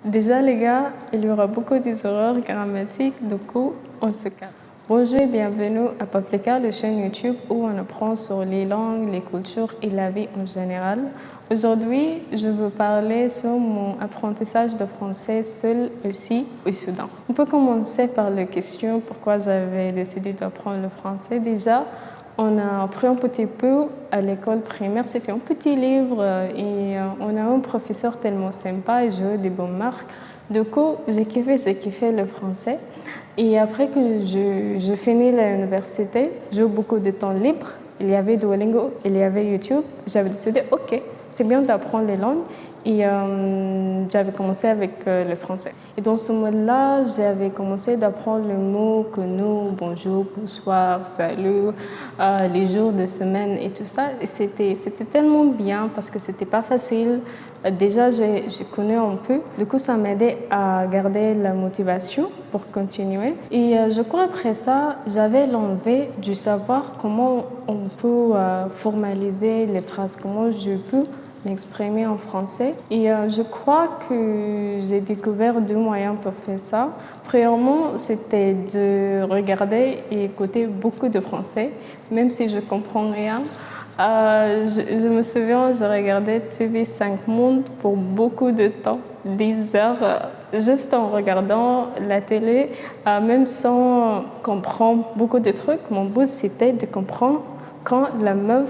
Déjà, les gars, il y aura beaucoup d'erreurs grammatiques, du coup, on se calme. Bonjour et bienvenue à Paprika, la chaîne YouTube où on apprend sur les langues, les cultures et la vie en général. Aujourd'hui, je veux parler sur mon apprentissage de français seul ici au Soudan. On peut commencer par la question pourquoi j'avais décidé d'apprendre le français. Déjà, on a appris un petit peu à l'école primaire, c'était un petit livre et on a un professeur tellement sympa et j'ai eu des bonnes marques. Du coup, j'ai kiffé le français. Et après que je finis l'université, j'ai eu beaucoup de temps libre. Il y avait Duolingo, il y avait YouTube. J'avais décidé, ok, c'est bien d'apprendre les langues. Et j'avais commencé avec le français. Et dans ce mode-là, j'avais commencé d'apprendre le mot que nous, bonjour, bonsoir, salut, les jours de semaine et tout ça. Et c'était tellement bien parce que c'était pas facile. Déjà, je connais un peu. Du coup, ça m'aidait à garder la motivation pour continuer. Et je crois après ça, j'avais l'envie de savoir comment on peut formaliser les phrases, comment je peux m'exprimer en français. Et je crois que j'ai découvert deux moyens pour faire ça. Premièrement, c'était de regarder et écouter beaucoup de français, même si je comprends rien. Je me souviens, je regardais TV5 Monde pour beaucoup de temps, des heures, juste en regardant la télé, même sans comprendre beaucoup de trucs. Mon but, c'était de comprendre quand la meuf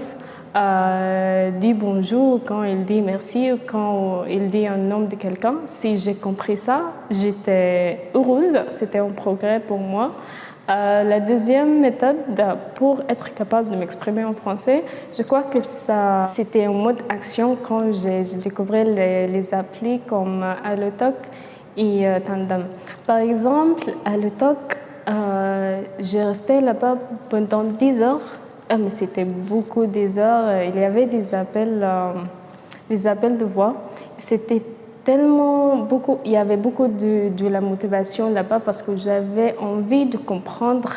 dit bonjour, quand il dit merci, quand il dit un nom de quelqu'un. Si j'ai compris ça, j'étais heureuse, c'était un progrès pour moi. La deuxième méthode pour être capable de m'exprimer en français, je crois que c'était un mode action quand j'ai découvert les applis comme Allotalk et Tandem. Par exemple, Allotalk, j'ai resté là-bas pendant 10 heures. Ah, mais c'était beaucoup des heures. Il y avait des appels de voix. C'était tellement beaucoup. Il y avait beaucoup de la motivation là-bas parce que j'avais envie de comprendre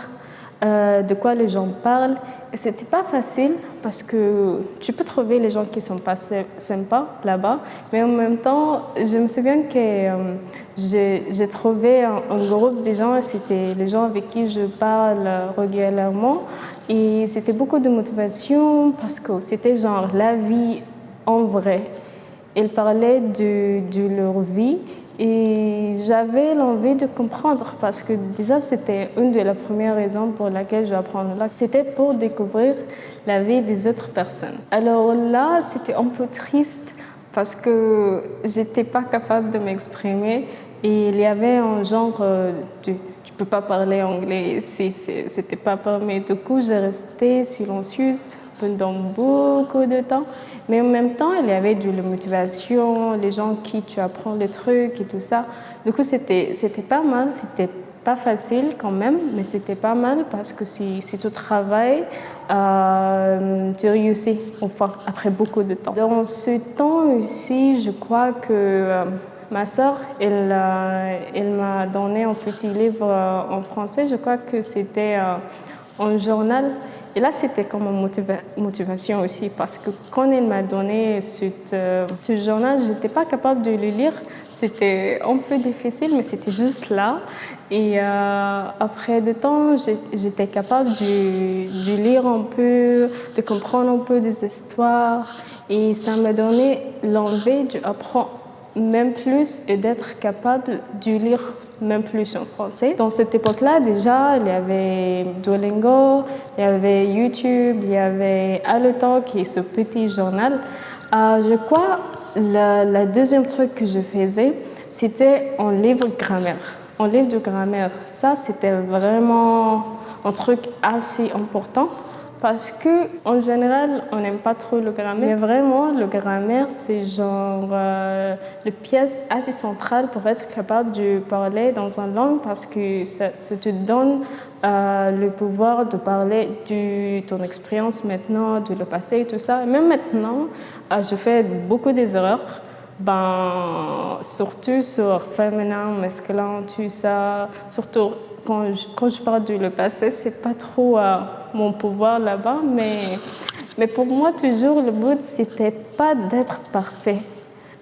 de quoi les gens parlent. Et c'était pas facile parce que tu peux trouver les gens qui sont pas sympas là-bas, mais en même temps, je me souviens que j'ai trouvé un groupe de gens, c'était les gens avec qui je parle régulièrement, et c'était beaucoup de motivation parce que c'était genre la vie en vrai. Ils parlaient de leur vie et j'avais l'envie de comprendre parce que déjà c'était une de les premières raisons pour laquelle je vais apprendre là. C'était pour découvrir la vie des autres personnes. Alors là, c'était un peu triste parce que j'étais pas capable de m'exprimer et il y avait un genre de tu peux pas parler anglais, c'était pas permis. Du coup, j'ai resté silencieuse pendant beaucoup de temps, mais en même temps, il y avait de la motivation, les gens qui tu apprends les trucs et tout ça. Du coup, c'était pas mal, c'était pas facile quand même, mais c'était pas mal parce que si tu travailles, tu réussis enfin après beaucoup de temps. Dans ce temps aussi, je crois que ma sœur, elle m'a donné un petit livre en français. Je crois que c'était un journal. Et là, c'était comme une motivation aussi parce que quand elle m'a donné ce journal, je n'étais pas capable de le lire. C'était un peu difficile, mais c'était juste là. Et après du temps, j'étais capable de lire un peu, de comprendre un peu des histoires. Et ça m'a donné l'envie d'apprendre même plus et d'être capable de lire même plus en français. Dans cette époque-là, déjà, il y avait Duolingo, il y avait YouTube, il y avait Allotalk qui est ce petit journal. Je crois la deuxième truc que je faisais, c'était un livre de grammaire. Un livre de grammaire, ça, c'était vraiment un truc assez important. Parce que en général, on n'aime pas trop le grammaire. Mais vraiment, le grammaire, c'est genre la pièce assez centrale pour être capable de parler dans une langue parce que ça te donne le pouvoir de parler de ton expérience maintenant, de le passé et tout ça. Et même maintenant, je fais beaucoup d'erreurs. Surtout sur féminin, masculin, tout ça. Surtout quand je parle de le passé, c'est pas trop mon pouvoir là-bas, mais pour moi, toujours, le but, c'était pas d'être parfait.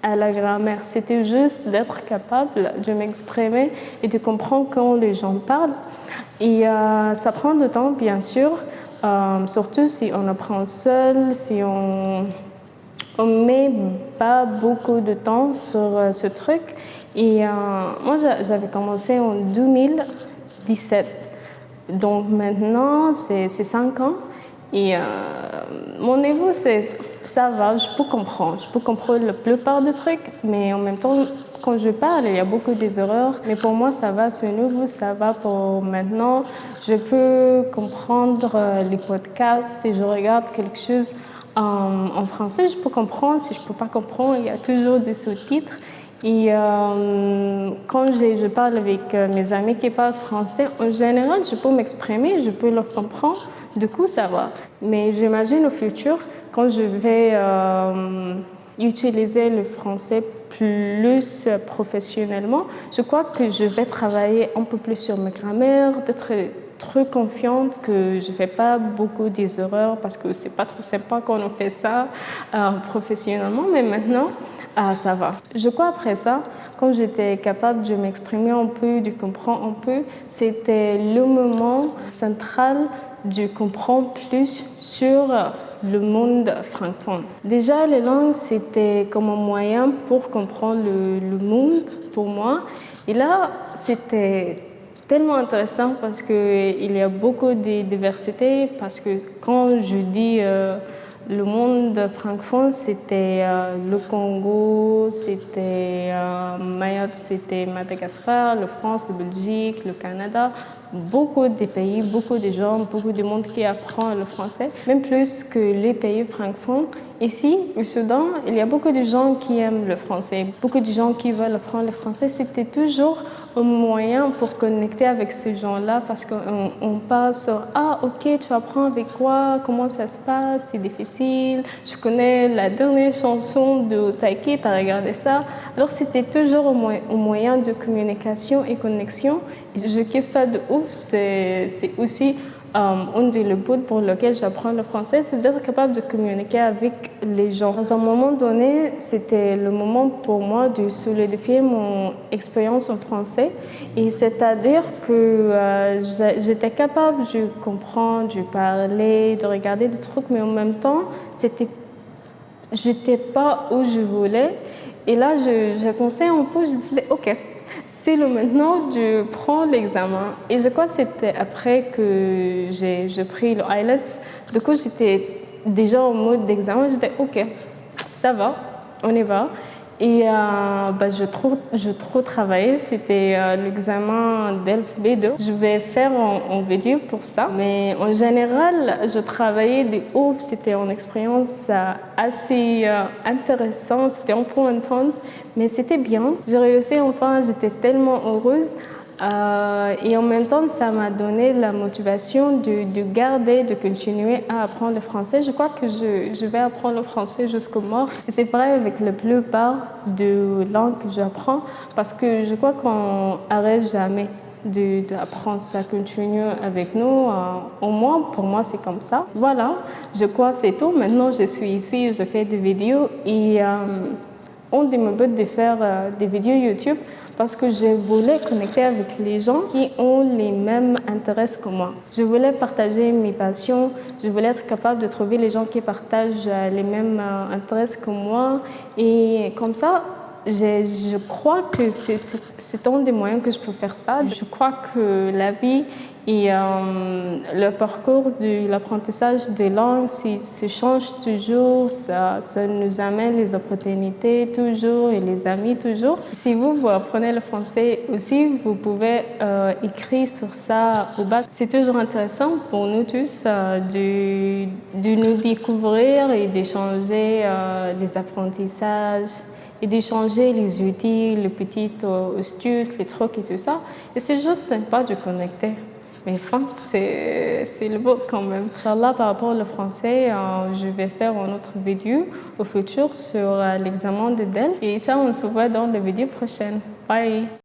à la grammaire. C'était juste d'être capable de m'exprimer et de comprendre quand les gens parlent. Et ça prend du temps, bien sûr, surtout si on apprend seul, si on met pas beaucoup de temps sur ce truc. Et moi, j'avais commencé en 2017. Donc maintenant, c'est 5 ans. Et mon niveau, ça va, je peux comprendre la plupart des trucs, mais en même temps, quand je parle, il y a beaucoup des erreurs. Mais pour moi, ça va, ce niveau, ça va pour maintenant. Je peux comprendre les podcasts. Si je regarde quelque chose en français, je peux comprendre. Si je ne peux pas comprendre, il y a toujours des sous-titres. Et quand je parle avec mes amis qui parlent français, en général, je peux m'exprimer, je peux leur comprendre. Du coup, ça va. Mais j'imagine au futur, quand je vais utiliser le français plus professionnellement, je crois que je vais travailler un peu plus sur ma grammaire, d'être très confiante que je ne fais pas beaucoup des erreurs parce que c'est pas trop sympa quand on fait ça professionnellement, mais maintenant, ça va. Je crois après ça, quand j'étais capable de m'exprimer un peu, de comprendre un peu, c'était le moment central de comprendre plus sur le monde francophone. Déjà, les langues, c'était comme un moyen pour comprendre le monde pour moi. Et là, c'était tellement intéressant parce qu'il y a beaucoup de diversité, parce que quand je dis le monde francophone, c'était le Congo, c'était Mayotte, c'était Madagascar, la France, la Belgique, le Canada. Beaucoup de pays, beaucoup de gens, beaucoup de monde qui apprend le français, même plus que les pays francophones. Ici, au Soudan, il y a beaucoup de gens qui aiment le français, beaucoup de gens qui veulent apprendre le français. C'était toujours un moyen pour connecter avec ces gens-là parce qu'on parle sur « Ah, ok, tu apprends avec quoi? Comment ça se passe? C'est difficile. Tu connais la dernière chanson de Taiki, tu as regardé ça? » Alors, c'était toujours un moyen de communication et connexion. Je kiffe ça de ouf. C'est aussi un des buts pour lequel j'apprends le français, c'est d'être capable de communiquer avec les gens. Dans un moment donné, c'était le moment pour moi de solidifier mon expérience en français. Et c'est-à-dire que j'étais capable de comprendre, de parler, de regarder des trucs, mais en même temps, je n'étais pas où je voulais. Et là, j'ai pensé un peu, je disais, OK, c'est le maintenant, je prends l'examen. Et je crois que c'était après que j'ai pris le IELTS. Du coup, j'étais déjà en mode d'examen. J'étais OK, ça va, on y va. Et je trop travaillé. C'était l'examen DELF B2. Je vais faire en vidéo pour ça. Mais en général, je travaillais de ouf. C'était une expérience assez intéressante. C'était un peu intense, mais c'était bien. J'ai réussi enfin. J'étais tellement heureuse. Et en même temps, ça m'a donné la motivation de garder, de continuer à apprendre le français. Je crois que je vais apprendre le français jusqu'au mort. Et c'est pareil avec la plupart de langues que j'apprends parce que je crois qu'on n'arrête jamais d'apprendre. Ça continue avec nous. Au moins, pour moi, c'est comme ça. Voilà, je crois que c'est tout. Maintenant, je suis ici, je fais des vidéos et on me buts de faire des vidéos YouTube parce que je voulais connecter avec les gens qui ont les mêmes intérêts que moi. Je voulais partager mes passions, je voulais être capable de trouver les gens qui partagent les mêmes intérêts que moi. Et comme ça, je crois que c'est un des moyens que je peux faire ça. Je crois que la vie et le parcours de l'apprentissage des langues se change toujours. Ça nous amène les opportunités toujours et les amis toujours. Si vous apprenez le français aussi, vous pouvez écrire sur ça au bas. C'est toujours intéressant pour nous tous de nous découvrir et d'échanger les apprentissages et d'échanger les outils, les petites astuces, les trucs et tout ça. Et c'est juste sympa de connecter. Mais enfin, c'est le beau quand même. Inch'Allah, par rapport au français, je vais faire une autre vidéo au futur sur l'examen de DELF. Et ciao, on se voit dans la vidéo prochaine. Bye!